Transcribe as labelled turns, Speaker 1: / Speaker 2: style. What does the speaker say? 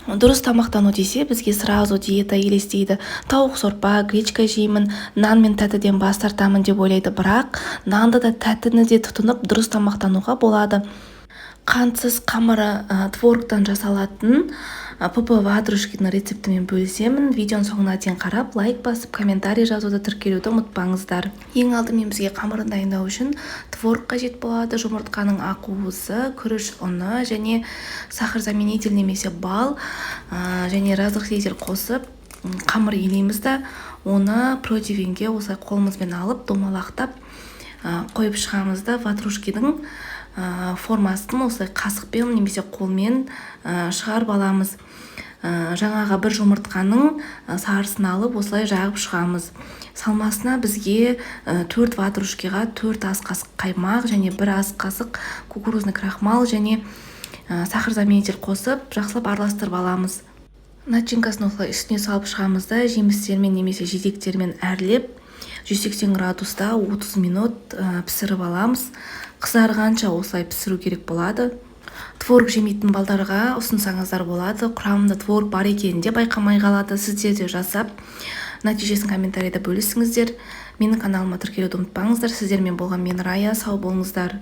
Speaker 1: Дұрыс тамақтану десе бізге сразу диета елестейді. Тауық сорпа, гречка жеймін, нан мен тәттіден бас тартамын деп ойлайды, бірақ нанды да тәттіні де тұтынып дұрыс тамақтануға болады. Қантсыз қамыры творогтан жасалатын ПП ватрушкидің рецептімен бөлісемін. Видеоның соңына дейін қарап, лайк басып, комментарий жазуды тіркелуді ұмытпаңыздар. Ең алдымен бізге қамырын дайындау үшін творог қажет болады. Жұмыртқаның ақуызы, күріш ұны және сахарзаменитель немесе бал және разрыхлитель қосып қамыр илейміз да, оны противенге осылай қолымызбен алып домалақтап қойып шығамыз да, ватрушкидің формасын осылай қасықпен немесе қолмен шығарып аламыз. Жаңаға бір жұмыртқаның сарысын алып осылай жағып шығамыз. Салмасына бізге 4 ватрушкиға 4 ас қасық қаймақ және 1 ас қасық кукурузный крахмал және сахарзаменитель қосып жақсылап араластырып аламыз. Начинкасын осылай үстіне салып шығамыз да, жемістермен немесе жидектермен әрлеп 180 градуста 30 минут пісіріп аламыз. Қызарғанша осылай пісіру керек болады. Творог жемейтін балдарға ұсынсаңыздар болады. Құрамында творог бар екенін де байқамай қалады. Сіздер де жасап, нәтижесін комментарийда бөлісіңіздер. Менің каналыма тіркелуді ұмытпаңыздар. Сіздермен болған мен Рая, сау болыңыздар.